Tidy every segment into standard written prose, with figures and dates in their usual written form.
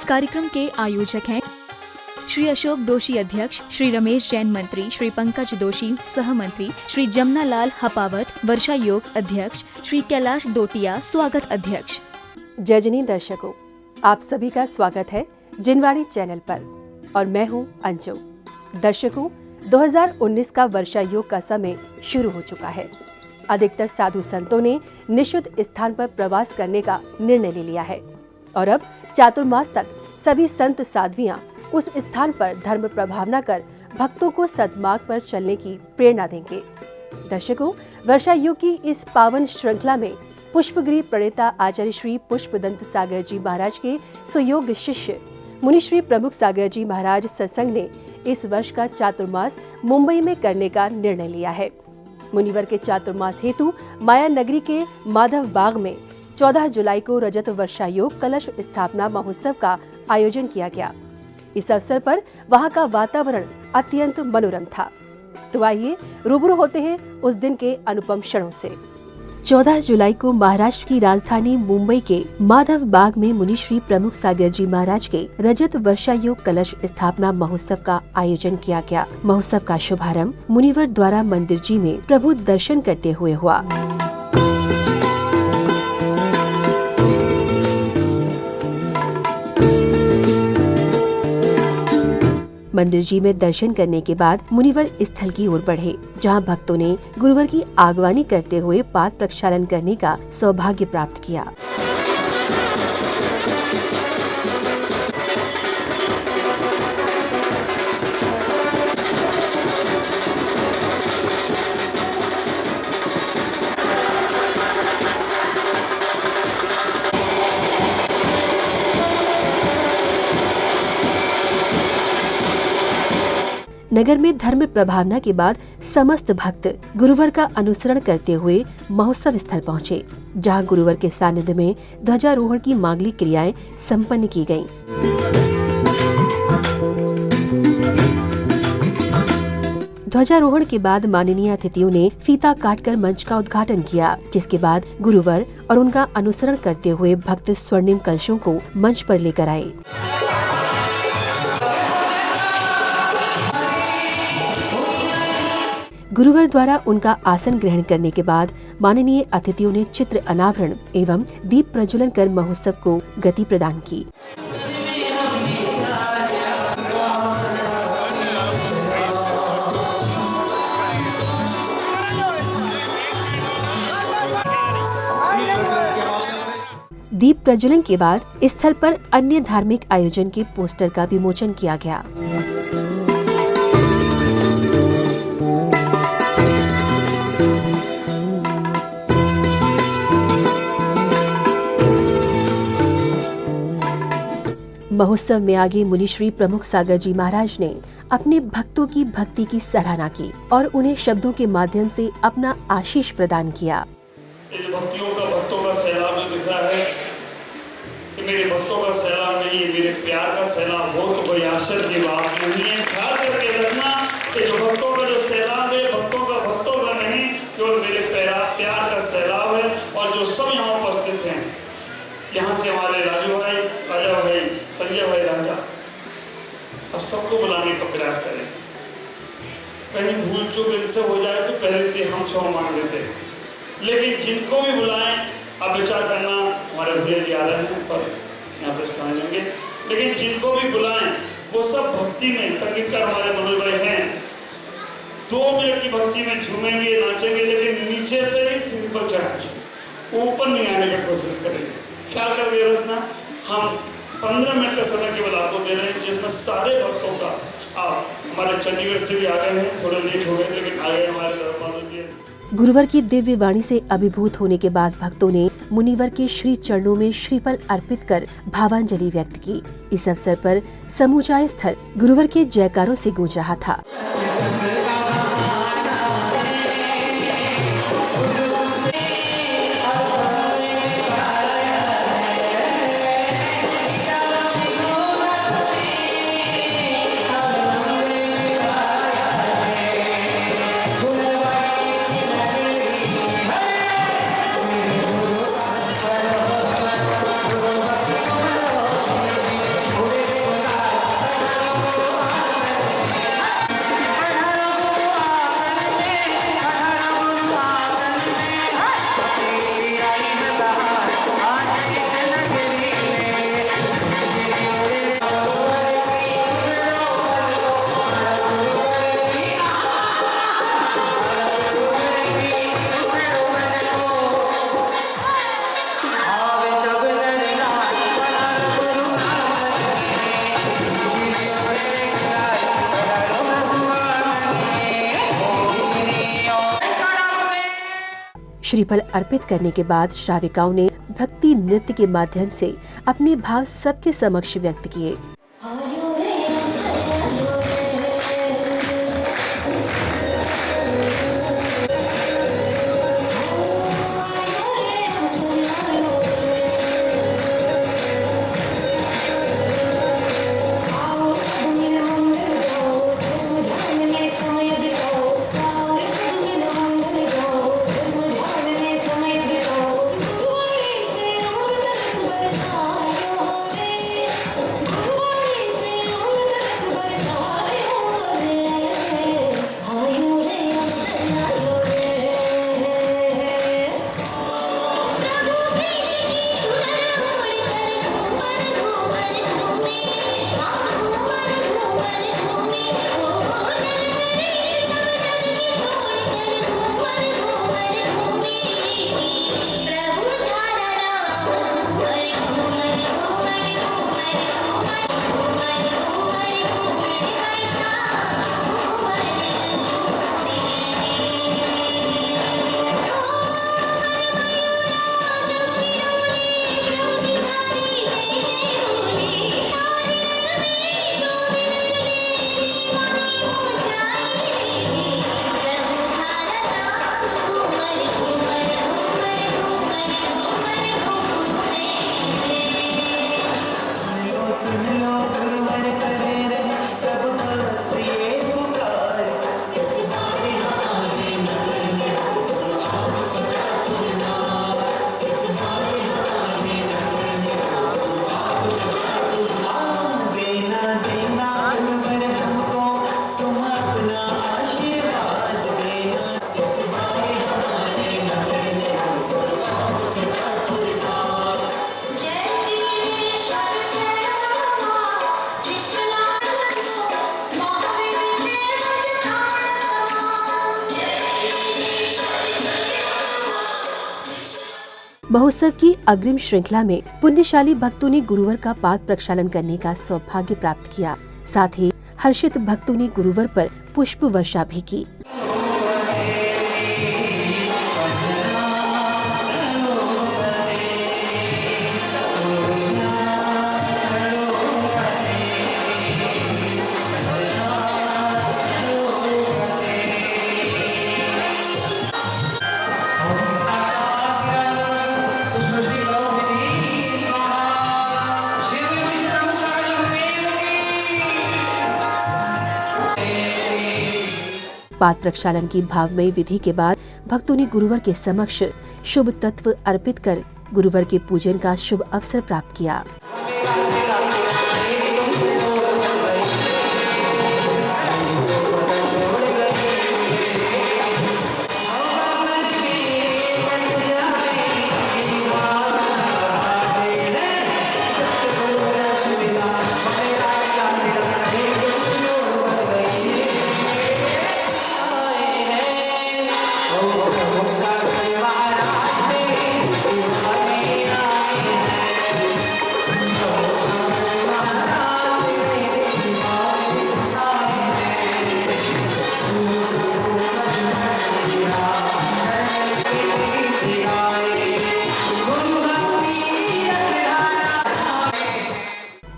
कार्यक्रम के आयोजक हैं श्री अशोक दोषी अध्यक्ष, श्री रमेश जैन मंत्री, श्री पंकज दोषी सह मंत्री, श्री जमुना लाल हपावत वर्षा योग अध्यक्ष, श्री कैलाश दोटिया स्वागत अध्यक्ष। जजनी दर्शकों, आप सभी का स्वागत है जिनवाणी चैनल पर और मैं हूं अंजू। दर्शकों, 2019 का वर्षा योग का समय शुरू हो चुका है। अधिकतर साधु संतों ने निषिद्ध स्थान पर प्रवास करने का निर्णय ले लिया है और अब चातुर्मास तक सभी संत साध्वियां उस स्थान पर धर्म प्रभावना कर भक्तों को सद्मार्ग पर चलने की प्रेरणा देंगे। दर्शकों, वर्षा योग की इस पावन श्रृंखला में पुष्पगिरी प्रणेता आचार्य श्री पुष्पदंत सागर जी महाराज के सुयोग्य शिष्य मुनि श्री प्रमुख सागर जी महाराज सत्संग ने इस वर्ष का चातुर्मास मुंबई में करने का निर्णय लिया है। मुनिवर के चातुर्मास हेतु माया नगरी के माधव बाग में 14 जुलाई को रजत वर्षा योग कलश स्थापना महोत्सव का आयोजन किया गया। इस अवसर पर वहां का वातावरण अत्यंत मनोरम था। तो आइए रूबरू होते हैं उस दिन के अनुपम क्षणों से। 14 जुलाई को महाराष्ट्र की राजधानी मुंबई के माधव बाग में मुनि श्री प्रमुख सागर जी महाराज के रजत वर्षा योग कलश स्थापना महोत्सव का आयोजन किया गया। महोत्सव का शुभारंभ मुनिवर द्वारा मंदिर जी में प्रभु दर्शन करते हुए हुआ। मंदिर जी में दर्शन करने के बाद मुनिवर स्थल की ओर बढ़े, जहां भक्तों ने गुरुवर की आगवानी करते हुए पाद प्रक्षालन करने का सौभाग्य प्राप्त किया। नगर में धर्म प्रभावना के बाद समस्त भक्त गुरुवर का अनुसरण करते हुए महोत्सव स्थल पहुँचे, जहां गुरुवर के सानिध्य में ध्वजारोहण की मांगलिक क्रियाएं संपन्न की गयीं। ध्वजारोहण के बाद माननीय अतिथियों ने फीता काटकर मंच का उद्घाटन किया, जिसके बाद गुरुवर और उनका अनुसरण करते हुए भक्त स्वर्णिम कलशों को मंच पर लेकर आए। गुरुवर द्वारा उनका आसन ग्रहण करने के बाद माननीय अतिथियों ने चित्र अनावरण एवं दीप प्रज्वलन कर महोत्सव को गति प्रदान की। दीप प्रज्वलन के बाद स्थल पर अन्य धार्मिक आयोजन के पोस्टर का विमोचन किया गया। महोत्सव में आगे मुनि श्री प्रमुख सागर जी महाराज ने अपने भक्तों की भक्ति की सराहना की और उन्हें शब्दों के माध्यम से अपना आशीष प्रदान किया। भक्तों का सैलाब जो दिख रहा है कि मेरे भक्तों का सैलाब नहीं, मेरे प्यार का सैलाब हो तो कोई आश्चर्य की बात नहीं है। ख्याल करके रखना कि जो भक्तों का जो सैलाब है भक्तों का नहीं, केवल मेरे प्यार का सैलाब है। और जो सब यहाँ उपस्थित हैं, यहाँ से हमारे राजू भाई, राजा भाई, संजय भाई राजा, अब सबको बुलाने का प्रयास करें। कहीं भूल चूक इनसे हो जाए तो पहले से हम क्षमा मांग लेते हैं, लेकिन जिनको भी बुलाएं आप विचार करना। हमारे भैया जी आ रहे हैं पर यहाँ पर स्थान लेंगे, लेकिन जिनको भी बुलाएं वो सब भक्ति में, संगीतकार हमारे मनोज भाई हैं, 2 मिनट की भक्ति में झूमेंगे, नाचेंगे, लेकिन नीचे से ही सीढ़ी पर चढ़ेंगे, ऊपर नहीं आने की कोशिश करेंगे। ख्याल करके रखना। हम 15 मिनट का समय केवल आपको दे रहे हैं, जिसमें सारे भक्तों का, आप हमारे चंडीगढ़ से भी आ गए हैं, थोड़े लेट हो गए लेकिन आ गए हमारे धर्मालू जी। गुरुवर की दिव्य वाणी से अभिभूत होने के बाद भक्तों ने मुनिवर के श्री चरणों में श्रीफल अर्पित कर भावांजलि व्यक्त की। इस अवसर पर समूचा स्थल गुरुवर के जयकारों से गूंज रहा था। श्रीफल अर्पित करने के बाद श्राविकाओं ने भक्ति नृत्य के माध्यम से अपने भाव सबके समक्ष व्यक्त किए। महोत्सव की अग्रिम श्रृंखला में पुण्यशाली भक्तों ने गुरुवर का पाद प्रक्षालन करने का सौभाग्य प्राप्त किया। साथ ही हर्षित भक्तों ने गुरुवर पर पुष्प वर्षा भी की। पाद प्रक्षालन की भावमयी विधि के बाद भक्तों ने गुरुवर के समक्ष शुभ तत्व अर्पित कर गुरुवर के पूजन का शुभ अवसर प्राप्त किया।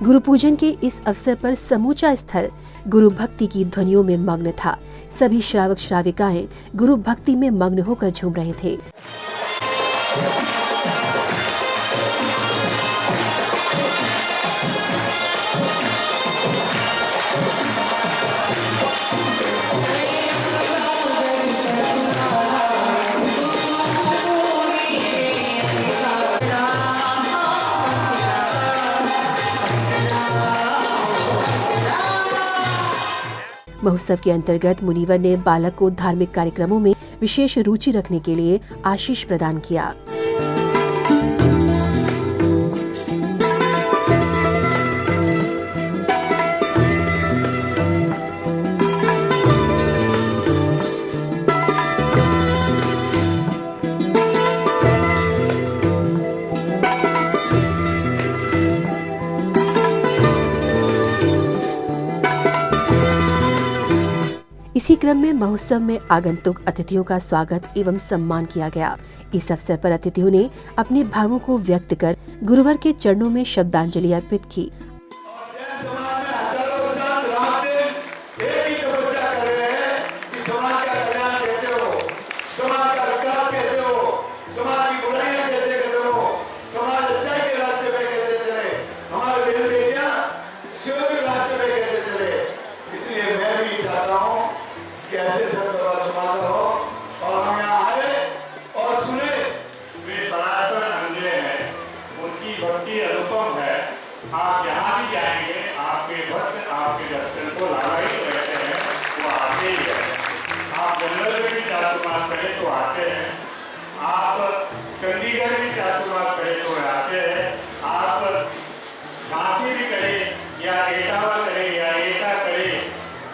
गुरु पूजन के इस अवसर पर समूचा स्थल गुरु भक्ति की ध्वनियों में मग्न था। सभी श्रावक श्राविकाएं गुरु भक्ति में मग्न होकर झूम रहे थे। महोत्सव के अंतर्गत मुनिवर ने बालक को धार्मिक कार्यक्रमों में विशेष रुचि रखने के लिए आशीष प्रदान किया। इसी क्रम में महोत्सव में आगंतुक अतिथियों का स्वागत एवं सम्मान किया गया। इस अवसर पर अतिथियों ने अपने भावों को व्यक्त कर गुरुवर के चरणों में शब्दांजलि अर्पित की। आप जहाँ भी जाएंगे आपके भक्त आपके दर्शन को लाना ही रहते हैं, वो आते ही रहते हैं। आप जंगल में भी चातुर्मास करें तो आते हैं, आप चंडीगढ़ भी चातुर्मास करें तो आते हैं, आप झांसी भी करें या एटावा करें या एटा करें,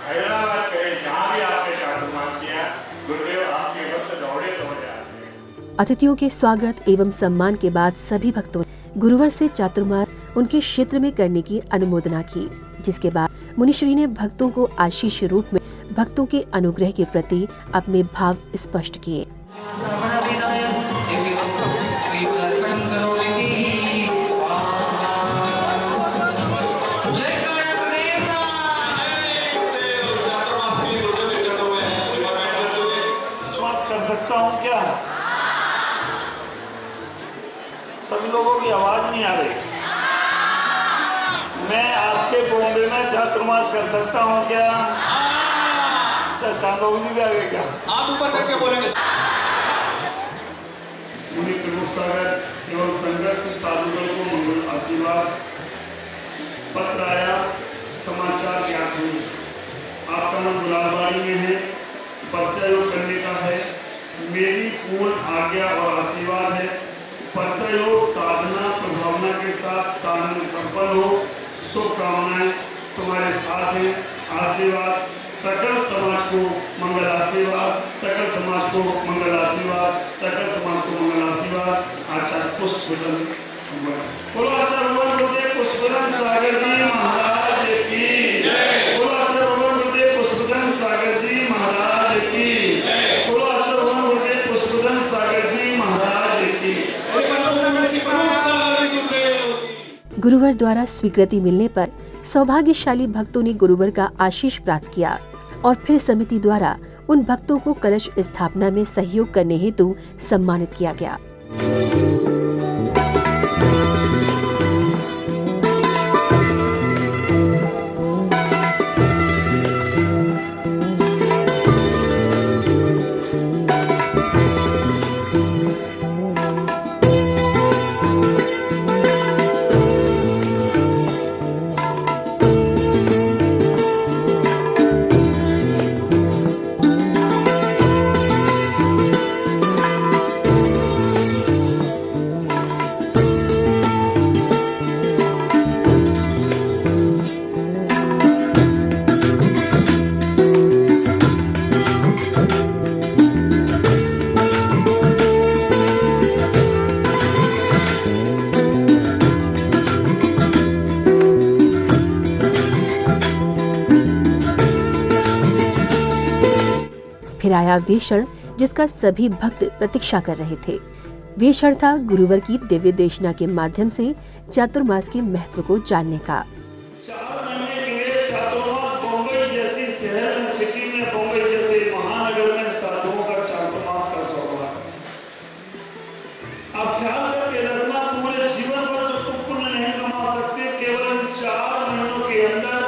हैदराबाद करें, जहाँ भी आपने चातुर्मास किया गुरुदेव आपके भक्त दौड़े दौड़े आते हैं। अतिथियों के स्वागत एवं सम्मान के बाद सभी भक्तों ने गुरुवर से चातुर्मास उनके क्षेत्र में करने की अनुमोदना की, जिसके बाद मुनिश्री ने भक्तों को आशीष रूप में भक्तों के अनुग्रह के प्रति अपने भाव स्पष्ट किए। कर सकता हूँ क्या? सभी लोगों की आवाज नहीं आ रही। मैं आपके बॉम्बे में चातुर्मास कर सकता हूँ क्या? चांदों जी भी आ गए क्या? आप ऊपर करके बोलेंगे। मुनि प्रमुख सागर एवं संघर्ष साधुगण को मंगल आशीर्वाद पत्र आया, समाचार ज्ञात हुए। आपका नाम गुलाबबाड़ी में है, परसयोग करने का है। मेरी पूर्ण आज्ञा और आशीर्वाद है। परसयोग साधना प्रभावना के साथ साधन संपन्न हो। शुभकामनाएं तुम्हारे साथ हैं। आशीर्वाद सकल समाज को मंगल आशीर्वाद, सकल समाज को मंगल आशीर्वाद, सकल समाज को मंगल आशीर्वाद। आचार्य पुष्पदन बोलो, आचार्य गुरुदेव पुष्पदन सागर जी महाराज की जय। बोलो, आचार्य गुरुदेव पुष्पदन सागर जी महाराज की जय। बोलो, आचार्य गुरुदेव पुष्पदन सागर जी महाराज की। गुरुवर द्वारा स्वीकृति मिलने पर सौभाग्यशाली भक्तों ने गुरुवर का आशीष प्राप्त किया और फिर समिति द्वारा उन भक्तों को कलश स्थापना में सहयोग करने हेतु सम्मानित किया गया। फिर आया वे क्षण जिसका सभी भक्त प्रतीक्षा कर रहे थे। वे क्षण था गुरुवर की दिव्य देशना के माध्यम से चातुर्मास के महत्व को जानने का। 4 महीने के लिए चातुर्मास बम्बई जैसी शहर में, सिटी में, बम्बई जैसे महानगर में साधुओं का चातुर्मास का सौभाग्य। आप ख्याल करके रखना, पूरे जीवन भर तो तुम पुण्य नहीं कमा सकते, केवल 4 महीनों के अंदर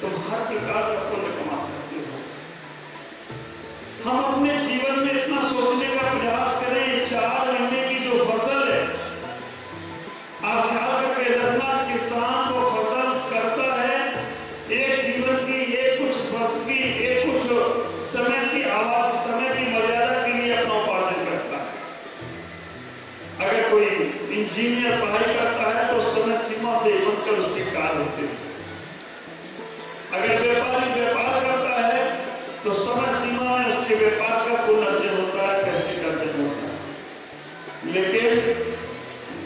तुम हर प्रकार का पुण्य कमा सकते हो। हम अपने जीवन में इतना सोचने का प्रयास करें, 4 महीने की जो फसल है, आप ख्याल करके रखना, किसान को फसल करता है एक जीवन की, एक कुछ वर्ष की, एक कुछ समय की आवाज, समय की मर्यादा के लिए अपना उपार्जन करता है। अगर कोई इंजीनियर पढ़ाई करता है तो समय सीमा से बनकर उसके कार्य होते हैं। अगर व्यापारी व्यापार करता है तो समय सीमा में उसके व्यापार का पुनर्जन होता है, पैसे का अर्जन होता है। लेकिन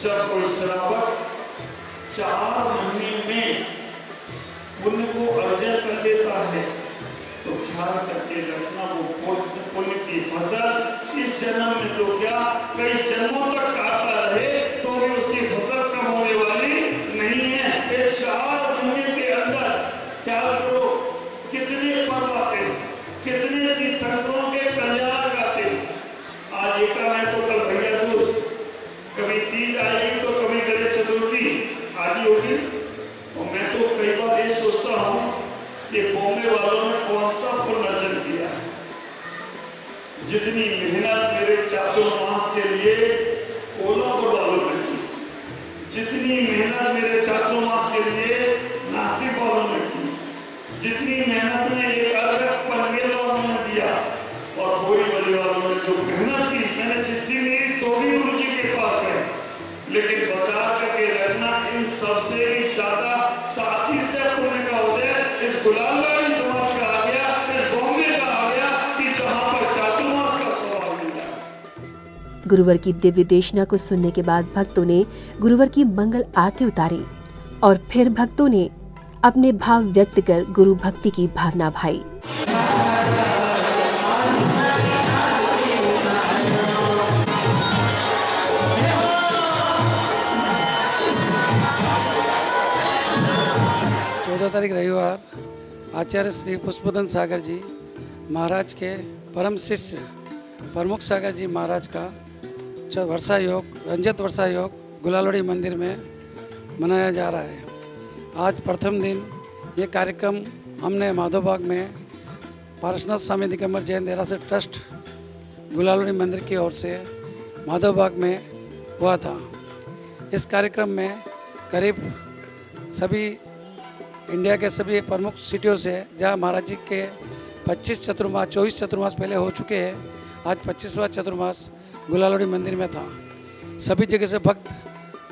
जब कोई श्रावक 4 महीने में पुण्य को अर्जन कर लेता है तो ख्याल करके रखना वो पुण्य की फसल इस जन्म में तो क्या कई जन्मों तक काटता रहे तो भी उसकी फसल कम होने वाली नहीं है। ये 4 महीने के अंदर ख्याल करो कितने पर्व आते हैं, कितने तीर्थंकरों के कल्याण गाते हैं। आज एका में तो कल भैया दूज, कभी तीज आएगी तो कभी गणेश चतुर्थी आदि होगी। और मैं तो कई बार ये सोचता हूँ कि बॉम्बे वालों ने कौन सा पुनर्जन किया। जितनी मेहनत मेरे चातुर्मास के लिए कोल्हापुर वालों ने की, जितनी मेहनत मेरे चातुर्मास के लिए नासिक वालों ने की, जितनी मेहनत में एक अलग पनवेल वालों ने दिया और बोरीवली वालों ने जो मेहनत की, मैंने चिट्ठी में तो भी गुरु जी के पास गए, लेकिन बचा करके रखना इन सबसे भी ज्यादा साथी से पुण्य का उदय इस गुलामवाड़ी समाज का आ गया, इस बॉम्बे का आ गया कि जहां पर चातुर्मास का सवाल मिला। गुरुवर की दिव्य देशना को सुनने के बाद भक्तों ने गुरुवर की मंगल आरती उतारी और फिर भक्तों ने अपने भाव व्यक्त कर गुरु भक्ति की भावना भाई। तारीख रविवार आचार्य श्री पुष्पदंत सागर जी महाराज के परम शिष्य प्रमुख सागर जी महाराज का वर्षा योग, रंजत वर्षा योग गुलालवाड़ी मंदिर में मनाया जा रहा है। आज प्रथम दिन ये कार्यक्रम हमने माधोबाग में पार्श्वनाथ स्वामी दिगंबर जैन देरासर ट्रस्ट गुलालवाड़ी मंदिर की ओर से माधोबाग में हुआ था। इस कार्यक्रम में करीब सभी इंडिया के सभी प्रमुख सिटियों से, जहाँ महाराज जी के 24 चतुर्मास पहले हो चुके हैं, आज 25वां चतुर्मास गुलालवाड़ी मंदिर में था। सभी जगह से भक्त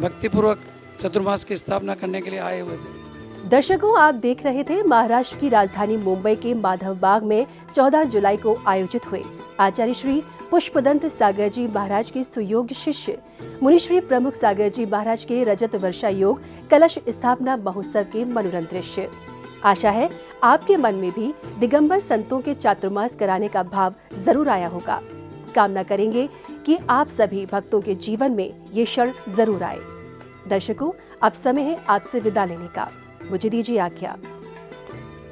भक्तिपूर्वक चतुर्मास की स्थापना करने के लिए आए हुए थे। दर्शकों, आप देख रहे थे महाराष्ट्र की राजधानी मुंबई के माधवबाग में 14 जुलाई को आयोजित हुए आचार्य श्री पुष्पदंत सागर जी महाराज के सुयोग्य शिष्य मुनिश्री प्रमुख सागर जी महाराज के रजत वर्षा योग कलश स्थापना महोत्सव के मनोरम दृश्य। आशा है आपके मन में भी दिगंबर संतों के चातुर्मास कराने का भाव जरूर आया होगा। कामना करेंगे कि आप सभी भक्तों के जीवन में ये क्षण जरूर आए। दर्शकों, अब समय है आपसे विदा लेने का। मुझे दीजिए आज्ञा।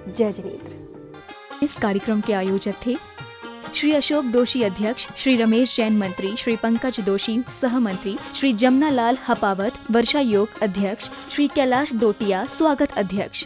जय जिनेन्द्र। इस कार्यक्रम के आयोजक थे श्री अशोक दोषी अध्यक्ष, श्री रमेश जैन मंत्री, श्री पंकज दोषी सह मंत्री, श्री जमना लाल हपावत वर्षा योग अध्यक्ष, श्री कैलाश दोटिया स्वागत अध्यक्ष।